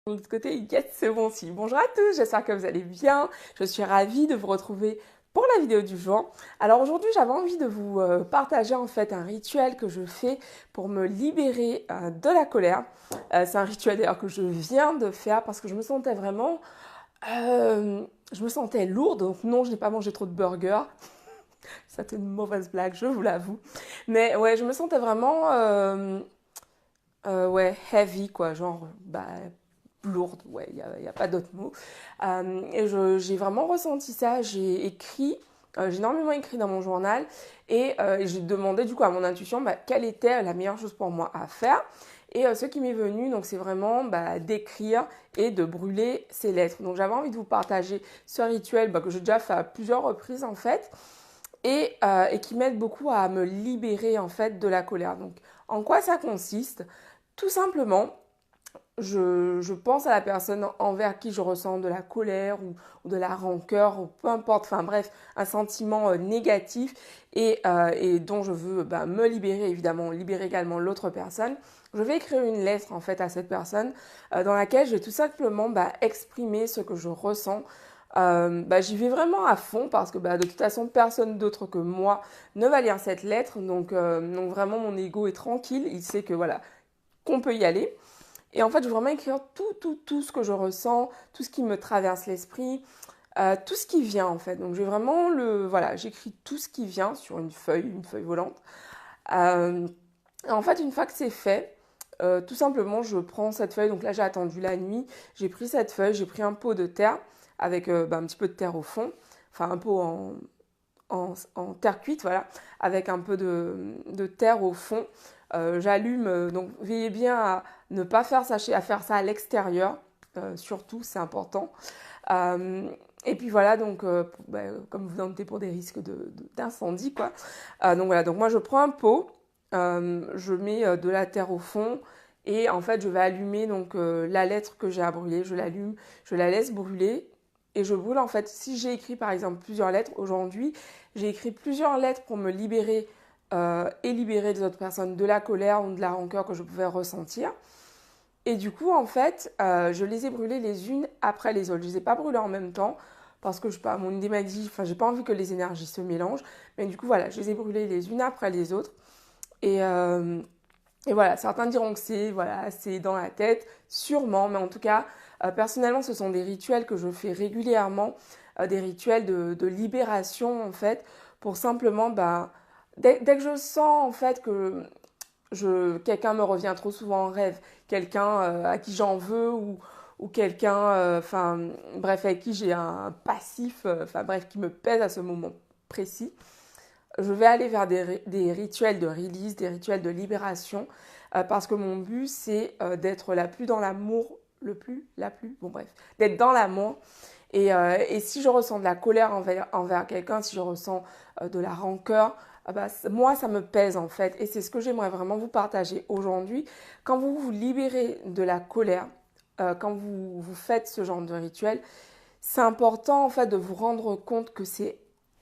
De l'autre côté, yes, c'est bon aussi. Bonjour à tous, j'espère que vous allez bien. Je suis ravie de vous retrouver pour la vidéo du jour. Alors aujourd'hui, j'avais envie de vous partager en fait un rituel que je fais pour me libérer de la colère. C'est un rituel d'ailleurs que je viens de faire parce que je me sentais vraiment... je me sentais lourde, donc non, je n'ai pas mangé trop de burgers. C'était une mauvaise blague, je vous l'avoue. Mais ouais, je me sentais vraiment... ouais, heavy quoi, genre... lourde, ouais, y a pas d'autre mot. J'ai vraiment ressenti ça, j'ai écrit, j'ai énormément écrit dans mon journal et j'ai demandé du coup à mon intuition quelle était la meilleure chose pour moi à faire. Ce qui m'est venu, donc c'est vraiment d'écrire et de brûler ces lettres. Donc j'avais envie de vous partager ce rituel que j'ai déjà fait à plusieurs reprises en fait et qui m'aide beaucoup à me libérer en fait de la colère. Donc en quoi ça consiste? Tout simplement, je pense à la personne envers qui je ressens de la colère ou de la rancœur ou peu importe, enfin bref, un sentiment négatif et dont je veux me libérer, évidemment, libérer également l'autre personne. Je vais écrire une lettre en fait à cette personne dans laquelle je vais tout simplement exprimer ce que je ressens. J'y vais vraiment à fond parce que de toute façon personne d'autre que moi ne va lire cette lettre donc vraiment mon ego est tranquille, il sait que voilà qu'on peut y aller. Et en fait, je veux vraiment écrire tout ce que je ressens, tout ce qui me traverse l'esprit, tout ce qui vient en fait. Donc, j'ai vraiment voilà, j'écris tout ce qui vient sur une feuille volante. Euh, et en fait, une fois que c'est fait, tout simplement, je prends cette feuille. Donc là, j'ai attendu la nuit. J'ai pris cette feuille, j'ai pris un pot de terre avec un petit peu de terre au fond. Enfin, un pot en terre cuite, voilà, avec un peu de terre au fond. J'allume, donc veillez bien à ne pas faire sécher, à faire ça à l'extérieur, surtout, c'est important. Euh, et puis voilà, donc comme vous en doutez pour des risques d'incendie, quoi. Donc voilà, donc moi je prends un pot, je mets de la terre au fond et en fait je vais allumer donc la lettre que j'ai à brûler, je l'allume, je la laisse brûler et je brûle en fait. Si j'ai écrit par exemple plusieurs lettres aujourd'hui, j'ai écrit plusieurs lettres pour me libérer et libérer les autres personnes de la colère ou de la rancœur que je pouvais ressentir. Et du coup, en fait, je les ai brûlées les unes après les autres. Je ne les ai pas brûlées en même temps parce que je sais pas, mon idée m'a dit, enfin, j'ai pas envie que les énergies se mélangent. Mais du coup, voilà, je les ai brûlées les unes après les autres. Et, euh, et voilà, certains diront que c'est dans la tête, sûrement, mais en tout cas, personnellement, ce sont des rituels que je fais régulièrement, des rituels de libération en fait, pour simplement, dès que je sens en fait que quelqu'un me revient trop souvent en rêve, quelqu'un à qui j'en veux ou quelqu'un, enfin bref, avec qui j'ai un passif, enfin bref, qui me pèse à ce moment précis, je vais aller vers des rituels de release, des rituels de libération, parce que mon but, c'est d'être la plus dans l'amour, bon bref, d'être dans l'amour. Et si je ressens de la colère envers quelqu'un, si je ressens de la rancœur, moi, ça me pèse en fait. Et c'est ce que j'aimerais vraiment vous partager aujourd'hui. Quand vous vous libérez de la colère, quand vous faites ce genre de rituel, c'est important en fait de vous rendre compte que c'est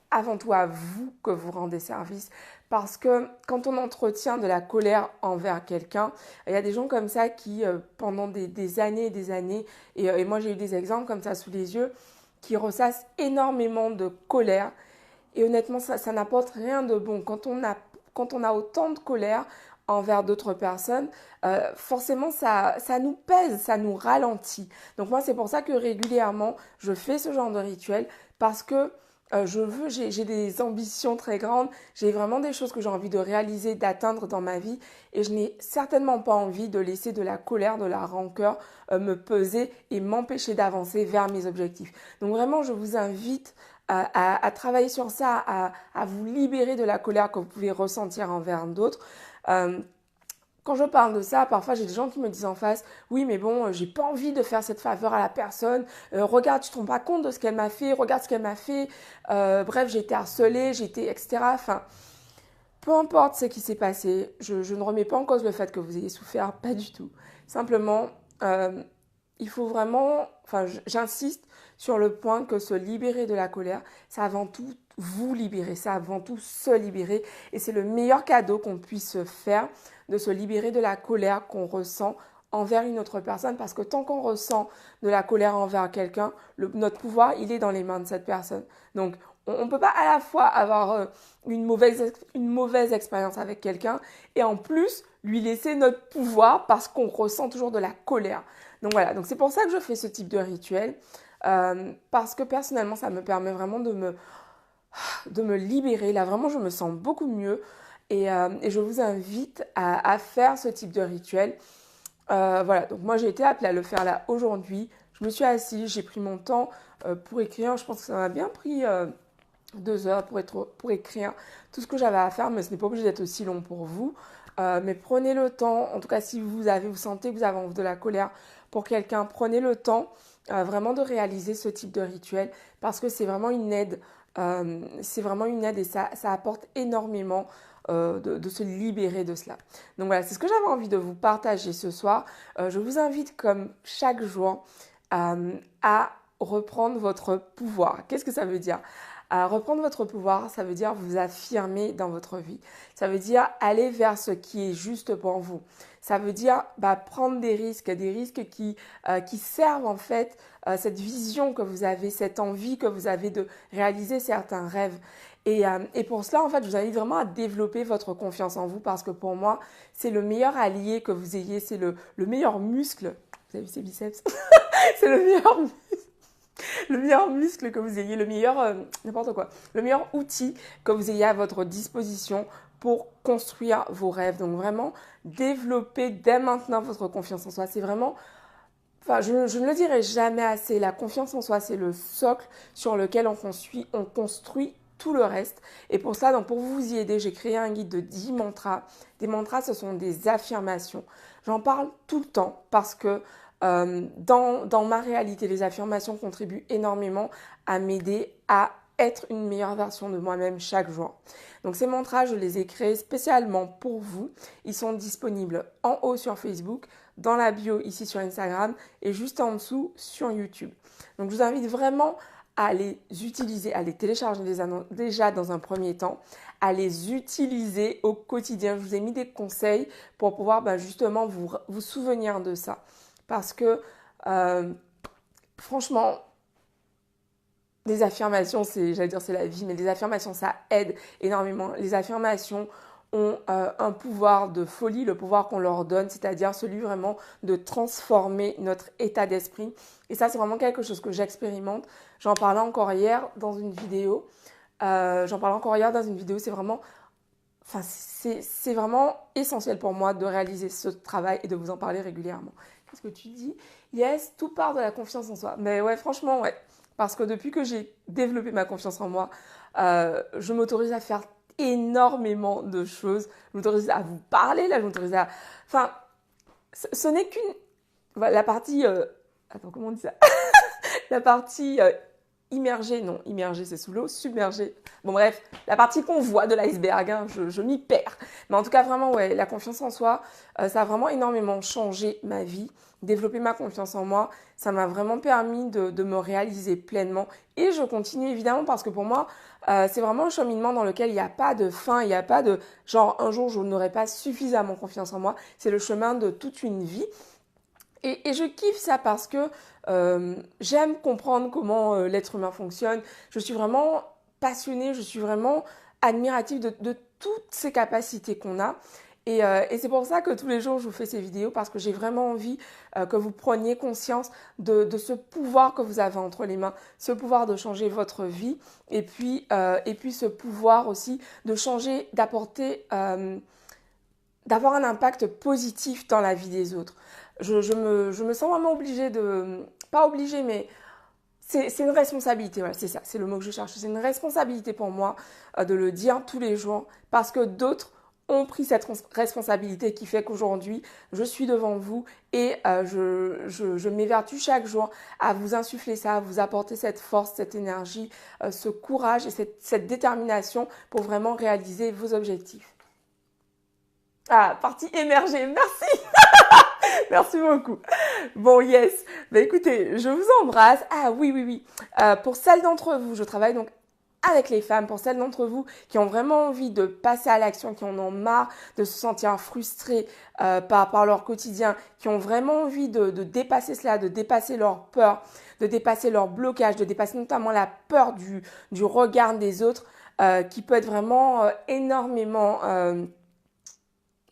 avant tout à vous que vous rendez service. Parce que quand on entretient de la colère envers quelqu'un, il y a des gens comme ça qui, pendant des années et des années, et moi j'ai eu des exemples comme ça sous les yeux, qui ressassent énormément de colère. Et honnêtement, ça n'apporte rien de bon. Quand on a autant de colère envers d'autres personnes, forcément ça nous pèse, ça nous ralentit. Donc moi, c'est pour ça que régulièrement, je fais ce genre de rituel parce que j'ai des ambitions très grandes, j'ai vraiment des choses que j'ai envie de réaliser, d'atteindre dans ma vie et je n'ai certainement pas envie de laisser de la colère, de la rancœur me peser et m'empêcher d'avancer vers mes objectifs. Donc vraiment, je vous invite à travailler sur ça, à vous libérer de la colère que vous pouvez ressentir envers d'autres. Euh, Quand je parle de ça, parfois j'ai des gens qui me disent en face, oui mais bon, j'ai pas envie de faire cette faveur à la personne, regarde, tu te rends pas compte de ce qu'elle m'a fait, regarde ce qu'elle m'a fait, bref, j'ai été harcelée, j'ai été, etc. Enfin, peu importe ce qui s'est passé, je ne remets pas en cause le fait que vous ayez souffert, pas du tout. Simplement, euh, il faut vraiment, enfin j'insiste sur le point que se libérer de la colère, c'est avant tout vous libérer, c'est avant tout se libérer et c'est le meilleur cadeau qu'on puisse faire de se libérer de la colère qu'on ressent envers une autre personne parce que tant qu'on ressent de la colère envers quelqu'un, notre pouvoir, il est dans les mains de cette personne. Donc, on ne peut pas à la fois avoir une mauvaise expérience avec quelqu'un et en plus lui laisser notre pouvoir parce qu'on ressent toujours de la colère. Donc voilà, donc c'est pour ça que je fais ce type de rituel parce que personnellement, ça me permet vraiment de me libérer. Là, vraiment, je me sens beaucoup mieux et je vous invite à faire ce type de rituel. Voilà, donc moi j'ai été appelée à le faire là aujourd'hui. Je me suis assise, j'ai pris mon temps pour écrire. Je pense que ça m'a bien pris 2 heures pour écrire tout ce que j'avais à faire, mais ce n'est pas obligé d'être aussi long pour vous. Mais prenez le temps, en tout cas si vous sentez que vous avez envie de la colère pour quelqu'un, prenez le temps vraiment de réaliser ce type de rituel parce que c'est vraiment une aide. Et ça apporte énormément de se libérer de cela. Donc voilà, c'est ce que j'avais envie de vous partager ce soir. Je vous invite comme chaque jour à reprendre votre pouvoir. Qu'est-ce que ça veut dire? Reprendre votre pouvoir, ça veut dire vous affirmer dans votre vie. Ça veut dire aller vers ce qui est juste pour vous. Ça veut dire prendre des risques qui servent en fait cette vision que vous avez, cette envie que vous avez de réaliser certains rêves. Et pour cela, en fait, je vous invite vraiment à développer votre confiance en vous parce que pour moi, c'est le meilleur allié que vous ayez, c'est le meilleur muscle. Vous avez vu ces biceps? C'est le meilleur muscle que vous ayez, le meilleur outil que vous ayez à votre disposition pour construire vos rêves. Donc vraiment, développer dès maintenant votre confiance en soi. C'est vraiment, je ne le dirai jamais assez, la confiance en soi, c'est le socle sur lequel on construit tout le reste. Et pour ça, donc pour vous y aider, j'ai créé un guide de 10 mantras. Des mantras, ce sont des affirmations. J'en parle tout le temps parce que dans ma réalité, les affirmations contribuent énormément à m'aider à être une meilleure version de moi-même chaque jour. Donc ces mantras, je les ai créés spécialement pour vous. Ils sont disponibles en haut sur Facebook, dans la bio ici sur Instagram et juste en dessous sur YouTube. Donc je vous invite vraiment à les utiliser, à les télécharger déjà dans un premier temps, à les utiliser au quotidien. Je vous ai mis des conseils pour pouvoir justement vous souvenir de ça. Parce que, franchement, les affirmations, c'est la vie, mais les affirmations, ça aide énormément. Les affirmations ont un pouvoir de folie, le pouvoir qu'on leur donne, c'est-à-dire celui vraiment de transformer notre état d'esprit. Et ça, c'est vraiment quelque chose que j'expérimente. J'en parlais encore hier dans une vidéo. C'est vraiment... c'est vraiment essentiel pour moi de réaliser ce travail et de vous en parler régulièrement. Qu'est-ce que tu dis? Yes, tout part de la confiance en soi. Mais ouais, franchement, ouais. Parce que depuis que j'ai développé ma confiance en moi, je m'autorise à faire énormément de choses. Je m'autorise à vous parler, là, je m'autorise à... Enfin, ce n'est qu'une... La partie... Attends, comment on dit ça? La partie... immergée c'est sous l'eau, submergée. Bon bref, la partie qu'on voit de l'iceberg, hein, je m'y perds. Mais en tout cas, vraiment, ouais, la confiance en soi, ça a vraiment énormément changé ma vie. Développer ma confiance en moi, ça m'a vraiment permis de me réaliser pleinement. Et je continue évidemment parce que pour moi, c'est vraiment un cheminement dans lequel il n'y a pas de fin, il n'y a pas de genre un jour je n'aurai pas suffisamment confiance en moi. C'est le chemin de toute une vie. Et je kiffe ça parce que j'aime comprendre comment l'être humain fonctionne. Je suis vraiment passionnée, je suis vraiment admirative de toutes ces capacités qu'on a. Et c'est pour ça que tous les jours, je vous fais ces vidéos parce que j'ai vraiment envie que vous preniez conscience de ce pouvoir que vous avez entre les mains, ce pouvoir de changer votre vie et puis ce pouvoir aussi de changer, d'avoir un impact positif dans la vie des autres. Je me sens vraiment obligée pas obligée, mais c'est une responsabilité, voilà, c'est ça, c'est le mot que je cherche. C'est une responsabilité pour moi de le dire tous les jours parce que d'autres ont pris cette responsabilité qui fait qu'aujourd'hui, je suis devant vous et je m'évertue chaque jour à vous insuffler ça, à vous apporter cette force, cette énergie, ce courage et cette détermination pour vraiment réaliser vos objectifs. Ah, partie émergée, merci. Merci beaucoup. Bon, yes. Bah, écoutez, je vous embrasse. Ah oui. Pour celles d'entre vous, je travaille donc avec les femmes, pour celles d'entre vous qui ont vraiment envie de passer à l'action, qui en ont marre de se sentir frustrées par leur quotidien, qui ont vraiment envie de dépasser cela, de dépasser leur peur, de dépasser leur blocage, de dépasser notamment la peur du regard des autres, qui peut être vraiment énormément...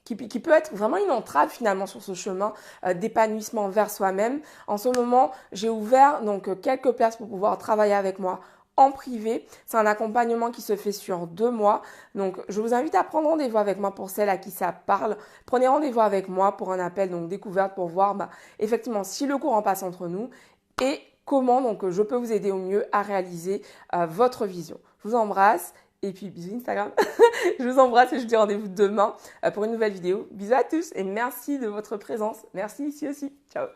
qui peut être vraiment une entrave finalement sur ce chemin d'épanouissement vers soi-même. En ce moment, j'ai ouvert donc quelques places pour pouvoir travailler avec moi en privé. C'est un accompagnement qui se fait sur 2 mois. Donc, je vous invite à prendre rendez-vous avec moi pour celles à qui ça parle. Prenez rendez-vous avec moi pour un appel donc découverte pour voir effectivement si le courant passe entre nous et comment donc je peux vous aider au mieux à réaliser votre vision. Je vous embrasse. Et puis, bisous Instagram. Je vous embrasse et je vous dis rendez-vous demain pour une nouvelle vidéo. Bisous à tous et merci de votre présence. Merci ici aussi. Ciao.